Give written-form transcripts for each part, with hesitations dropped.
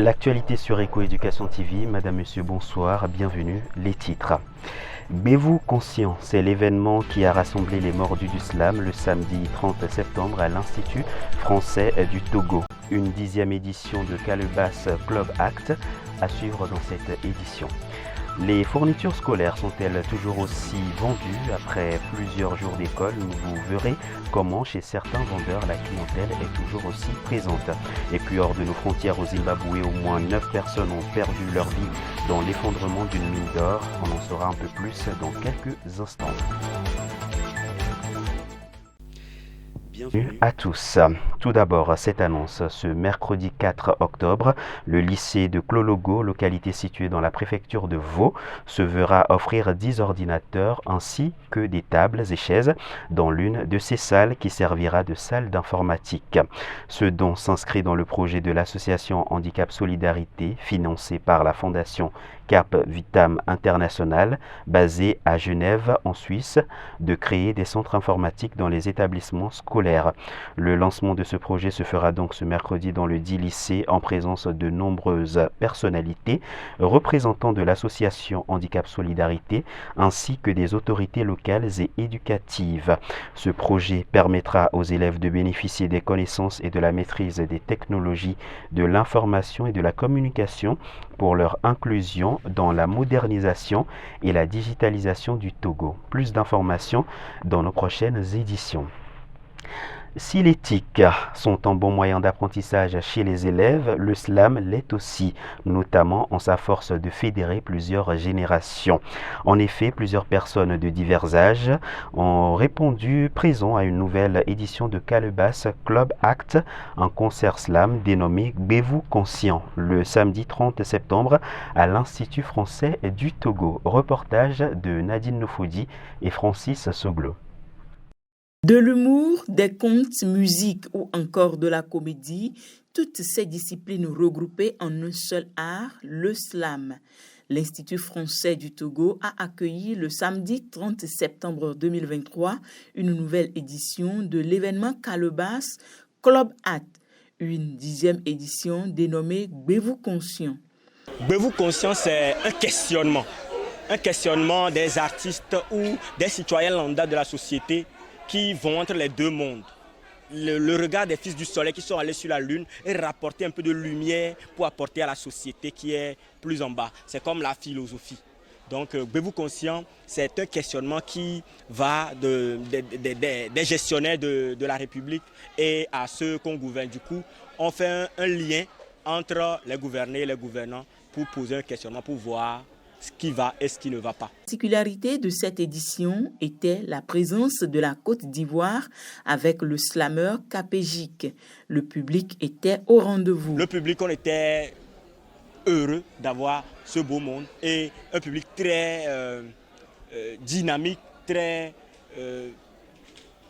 L'actualité sur Éco-Éducation TV, Madame, Monsieur, bonsoir, bienvenue, les titres. Bévou conscient, c'est l'événement qui a rassemblé les mordus du slam le samedi 30 septembre à l'Institut français du Togo. Une 10e édition de Calebasse Club Act à suivre dans cette édition. Les fournitures scolaires sont-elles toujours aussi vendues après plusieurs jours d'école? Vous verrez comment chez certains vendeurs la clientèle est toujours aussi présente. Et puis hors de nos frontières au Zimbabwe, au moins 9 personnes ont perdu leur vie dans l'effondrement d'une mine d'or. On en saura un peu plus dans quelques instants. Bienvenue à tous. Tout d'abord, cette annonce. Ce mercredi 4 octobre, le lycée de Klologo, localité située dans la préfecture de Vaud, se verra offrir 10 ordinateurs ainsi que des tables et chaises dans l'une de ces salles qui servira de salle d'informatique. Ce don s'inscrit dans le projet de l'association Handicap Solidarité, financée par la fondation Cap Vitam International, basée à Genève, en Suisse, de créer des centres informatiques dans les établissements scolaires. Le lancement de ce projet se fera donc ce mercredi dans le dit lycée en présence de nombreuses personnalités représentant de l'association Handicap Solidarité ainsi que des autorités locales et éducatives. Ce projet permettra aux élèves de bénéficier des connaissances et de la maîtrise des technologies de l'information et de la communication pour leur inclusion dans la modernisation et la digitalisation du Togo. Plus d'informations dans nos prochaines éditions. Si les TIC sont un bon moyen d'apprentissage chez les élèves, le slam l'est aussi, notamment en sa force de fédérer plusieurs générations. En effet, plusieurs personnes de divers âges ont répondu présents à une nouvelle édition de Calebasse Club Act, un concert slam dénommé Bévou conscient, le samedi 30 septembre à l'Institut français du Togo. Reportage de Nadine Nofodi et Francis Soglo. De l'humour, des contes, musique ou encore de la comédie, toutes ces disciplines regroupées en un seul art, le slam. L'Institut français du Togo a accueilli le samedi 30 septembre 2023 une nouvelle édition de l'événement Calebasse Club Act, une 10e édition dénommée Bévou conscient. Bévou conscient, c'est un questionnement des artistes ou des citoyens lambda de la société qui vont entre les deux mondes. Le regard des fils du soleil qui sont allés sur la lune et rapporter un peu de lumière pour apporter à la société qui est plus en bas. C'est comme la philosophie. Donc, Bévou conscient, c'est un questionnement qui va des gestionnaires de la République et à ceux qu'on gouverne. Du coup, on fait un lien entre les gouvernés et les gouvernants pour poser un questionnement, pour voir ce qui va et ce qui ne va pas. La particularité de cette édition était la présence de la Côte d'Ivoire avec le slameur Capégique. Le public était au rendez-vous. Le public, on était heureux d'avoir ce beau monde et un public très dynamique, très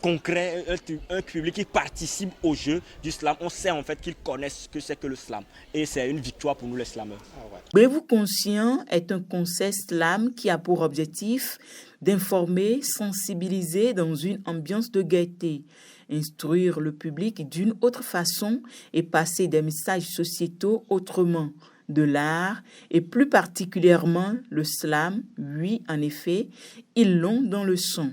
concret, un public qui participe au jeu du slam. On sait en fait qu'ils connaissent ce que c'est que le slam et c'est une victoire pour nous les slameurs. Bévou conscient est un concert slam qui a pour objectif d'informer, sensibiliser dans une ambiance de gaieté, instruire le public d'une autre façon et passer des messages sociétaux autrement. De l'art et plus particulièrement le slam, oui en effet, ils l'ont dans le son.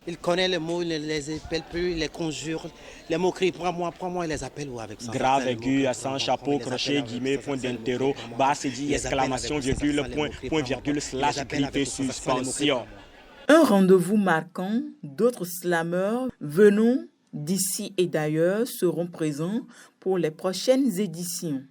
Il connaît les mots, il ne les appelle plus, il les conjure. Les mots-cris, prends-moi, il les appelle où avec ça? Grave, aigu, accent, chapeau, crochet, guillemets, point d'interro, basse, dit, exclamation, virgule, point, virgule, slash, griffe, suspension. Un rendez-vous marquant, d'autres slameurs venant d'ici et d'ailleurs seront présents pour les prochaines éditions.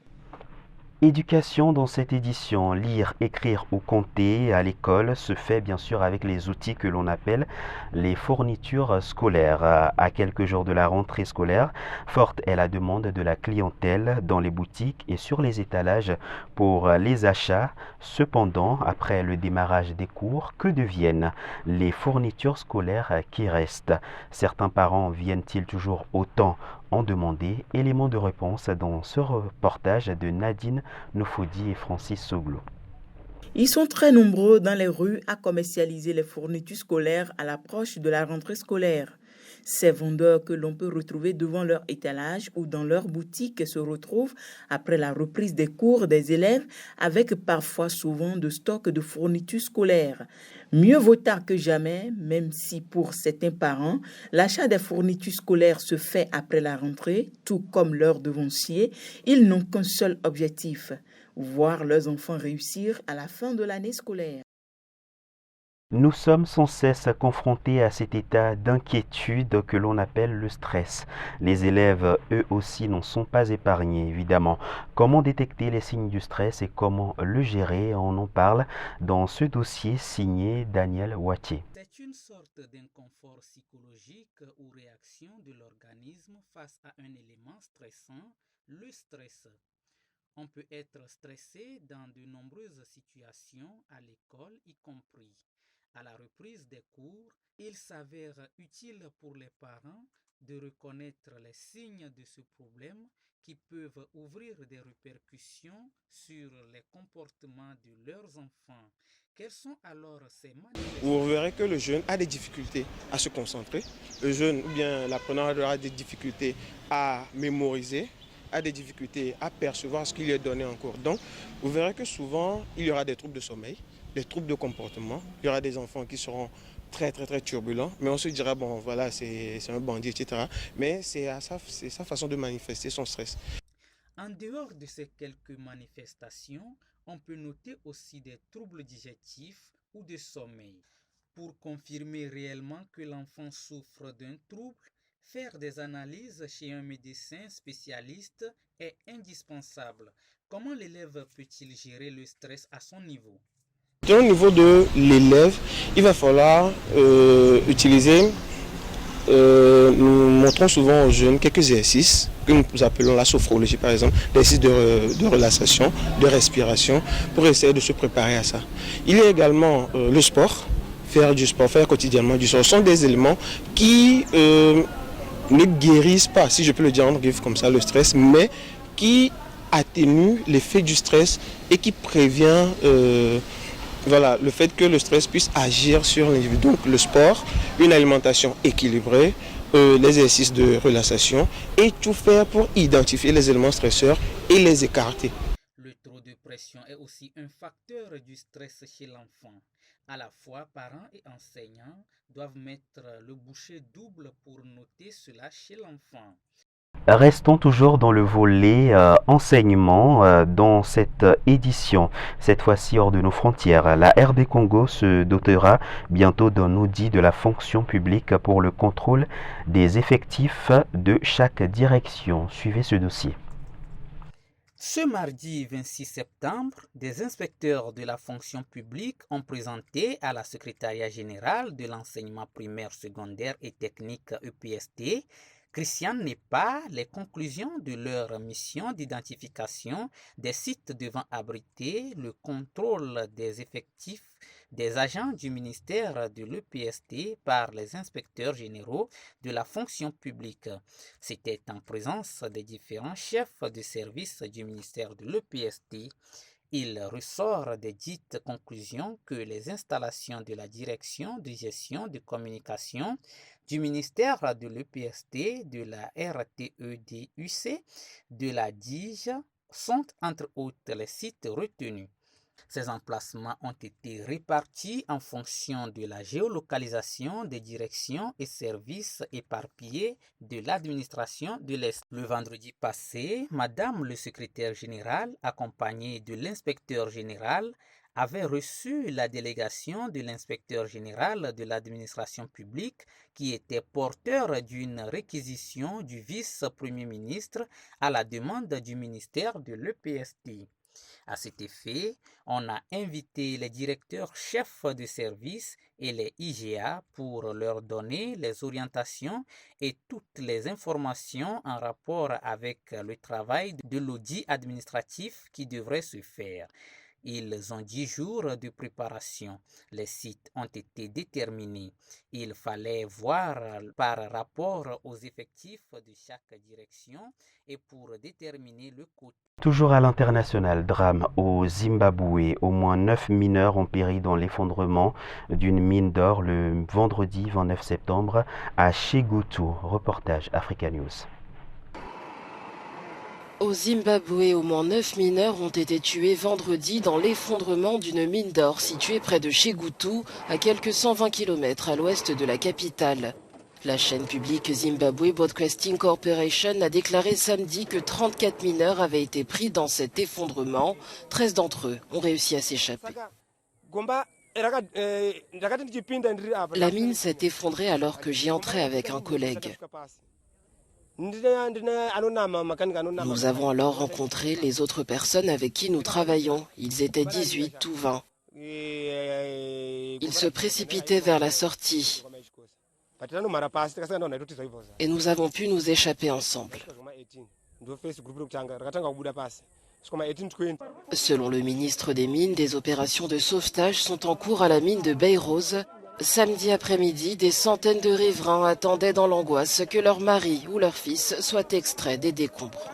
Éducation dans cette édition, lire, écrire ou compter à l'école se fait bien sûr avec les outils que l'on appelle les fournitures scolaires. À quelques jours de la rentrée scolaire, forte est la demande de la clientèle dans les boutiques et sur les étalages pour les achats. Cependant, après le démarrage des cours, que deviennent les fournitures scolaires qui restent? Certains parents viennent-ils toujours autant en demander? Éléments de réponse dans ce reportage de Nadine Nofodi et Francis Soglo. Ils sont très nombreux dans les rues à commercialiser les fournitures scolaires à l'approche de la rentrée scolaire. Ces vendeurs que l'on peut retrouver devant leur étalage ou dans leur boutique se retrouvent après la reprise des cours des élèves avec parfois souvent de stocks de fournitures scolaires. Mieux vaut tard que jamais, même si pour certains parents, l'achat des fournitures scolaires se fait après la rentrée, tout comme leurs devanciers, ils n'ont qu'un seul objectif, voir leurs enfants réussir à la fin de l'année scolaire. Nous sommes sans cesse confrontés à cet état d'inquiétude que l'on appelle le stress. Les élèves, eux aussi, n'en sont pas épargnés, évidemment. Comment détecter les signes du stress et comment le gérer? On en parle dans ce dossier signé Daniel Watier. C'est une sorte d'inconfort psychologique ou réaction de l'organisme face à un élément stressant, le stress. On peut être stressé dans de nombreuses situations, à l'école y compris. À la reprise des cours, il s'avère utile pour les parents de reconnaître les signes de ce problème qui peuvent ouvrir des répercussions sur les comportements de leurs enfants. Quelles sont alors ces manifestations? Vous verrez que le jeune a des difficultés à se concentrer. Le jeune ou bien l'apprenant aura des difficultés à mémoriser, a des difficultés à percevoir ce qui lui est donné en cours. Donc, vous verrez que souvent, il y aura des troubles de sommeil, des troubles de comportement. Il y aura des enfants qui seront très turbulents, mais on se dira, bon, voilà, c'est un bandit, etc. Mais c'est sa façon de manifester son stress. En dehors de ces quelques manifestations, on peut noter aussi des troubles digestifs ou de sommeil. Pour confirmer réellement que l'enfant souffre d'un trouble, faire des analyses chez un médecin spécialiste est indispensable. Comment l'élève peut-il gérer le stress à son niveau? Au niveau de l'élève, il va falloir utiliser, nous montrons souvent aux jeunes quelques exercices que nous appelons la sophrologie par exemple, des exercices de relaxation, de respiration, pour essayer de se préparer à ça. Il y a également le sport, faire du sport, faire quotidiennement du sport, ce sont des éléments qui ne guérissent pas, si je peux le dire en griffe comme ça, le stress, mais qui atténuent l'effet du stress et qui prévient voilà, le fait que le stress puisse agir sur l'individu. Donc le sport, une alimentation équilibrée, les exercices de relaxation et tout faire pour identifier les éléments stresseurs et les écarter. Le trop de pression est aussi un facteur du stress chez l'enfant. À la fois, parents et enseignants doivent mettre le bouchée double pour noter cela chez l'enfant. Restons toujours dans le volet enseignement dans cette édition, cette fois-ci hors de nos frontières. La RD Congo se dotera bientôt d'un audit de la fonction publique pour le contrôle des effectifs de chaque direction. Suivez ce dossier. Ce mardi 26 septembre, des inspecteurs de la fonction publique ont présenté à la Secrétariat général de l'enseignement primaire, secondaire et technique EPST Christian Nepa les conclusions de leur mission d'identification des sites devant abriter le contrôle des effectifs des agents du ministère de l'EPST par les inspecteurs généraux de la fonction publique. C'était en présence des différents chefs de service du ministère de l'EPST. Il ressort des dites conclusions que les installations de la direction de gestion de communication du ministère de l'EPST, de la RTEDUC, de la DIGE sont entre autres les sites retenus. Ces emplacements ont été répartis en fonction de la géolocalisation des directions et services éparpillés de l'administration de l'Est. Le vendredi passé, Madame le secrétaire général, accompagnée de l'inspecteur général, avait reçu la délégation de l'inspecteur général de l'administration publique qui était porteur d'une réquisition du vice-premier ministre à la demande du ministère de l'EPST. À cet effet, on a invité les directeurs chefs de service et les IGA pour leur donner les orientations et toutes les informations en rapport avec le travail de l'audit administratif qui devrait se faire. Ils ont 10 jours de préparation. Les sites ont été déterminés. Il fallait voir par rapport aux effectifs de chaque direction et pour déterminer le quota Toujours à l'international, drame au Zimbabwe. Au moins 9 mineurs ont péri dans l'effondrement d'une mine d'or le vendredi 29 septembre à Chigutu. Reportage Africa News. Au Zimbabwe, au moins 9 mineurs ont été tués vendredi dans l'effondrement d'une mine d'or située près de Chigutu, à quelques 120 km à l'ouest de la capitale. La chaîne publique Zimbabwe Broadcasting Corporation a déclaré samedi que 34 mineurs avaient été pris dans cet effondrement. 13 d'entre eux ont réussi à s'échapper. La mine s'est effondrée alors que j'y entrais avec un collègue. Nous avons alors rencontré les autres personnes avec qui nous travaillons. Ils étaient 18 ou 20. Ils se précipitaient vers la sortie. Et nous avons pu nous échapper ensemble. Selon le ministre des Mines, des opérations de sauvetage sont en cours à la mine de Beirose. Samedi après-midi, des centaines de riverains attendaient dans l'angoisse que leur mari ou leur fils soient extraits des décombres.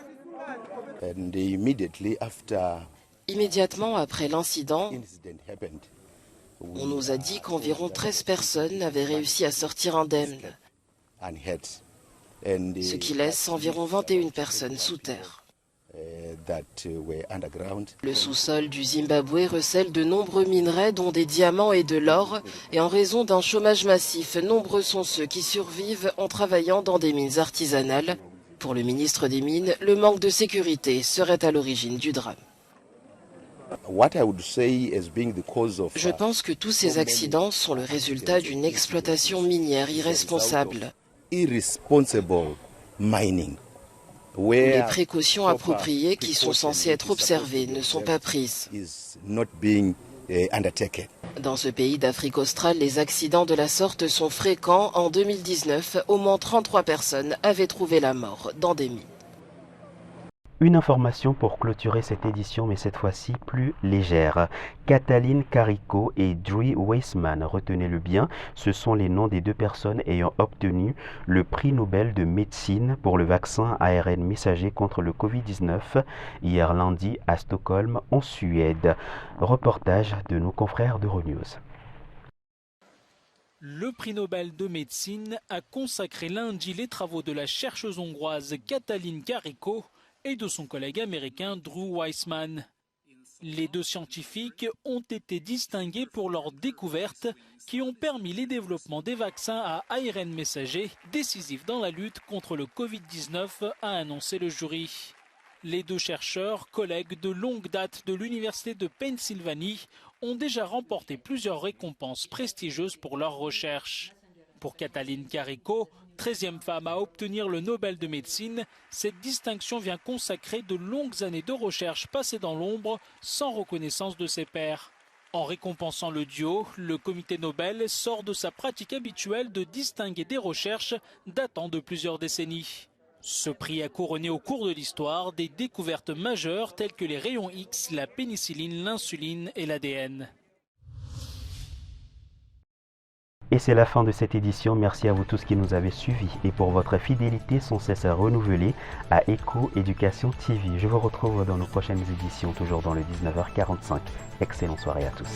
Immédiatement après l'incident, on nous a dit qu'environ 13 personnes avaient réussi à sortir indemnes, ce qui laisse environ 21 personnes sous terre. Le sous-sol du Zimbabwe recèle de nombreux minerais dont des diamants et de l'or, et en raison d'un chômage massif, nombreux sont ceux qui survivent en travaillant dans des mines artisanales. Pour le ministre des Mines, le manque de sécurité serait à l'origine du drame. Je pense que tous ces accidents sont le résultat d'une exploitation minière irresponsable. Les précautions appropriées qui sont censées être observées ne sont pas prises. Dans ce pays d'Afrique australe, les accidents de la sorte sont fréquents. En 2019, au moins 33 personnes avaient trouvé la mort dans des mines. Une information pour clôturer cette édition, mais cette fois-ci plus légère. Katalin Kariko et Drew Weissman, retenez-le bien, ce sont les noms des deux personnes ayant obtenu le prix Nobel de médecine pour le vaccin ARN messager contre le Covid-19 hier lundi à Stockholm, en Suède. Reportage de nos confrères d'Euronews. Le prix Nobel de médecine a consacré lundi les travaux de la chercheuse hongroise Katalin Kariko et de son collègue américain Drew Weissman. Les deux scientifiques ont été distingués pour leurs découvertes qui ont permis les développements des vaccins à ARN messager, décisifs dans la lutte contre le Covid-19, a annoncé le jury. Les deux chercheurs, collègues de longue date de l'Université de Pennsylvanie, ont déjà remporté plusieurs récompenses prestigieuses pour leurs recherches. Pour Katalin Kariko, 13e femme à obtenir le Nobel de médecine, cette distinction vient consacrer de longues années de recherche passées dans l'ombre sans reconnaissance de ses pairs. En récompensant le duo, le comité Nobel sort de sa pratique habituelle de distinguer des recherches datant de plusieurs décennies. Ce prix a couronné au cours de l'histoire des découvertes majeures telles que les rayons X, la pénicilline, l'insuline et l'ADN. Et c'est la fin de cette édition. Merci à vous tous qui nous avez suivis et pour votre fidélité sans cesse renouvelée à Eco Éducation TV. Je vous retrouve dans nos prochaines éditions, toujours dans le 19h45. Excellente soirée à tous.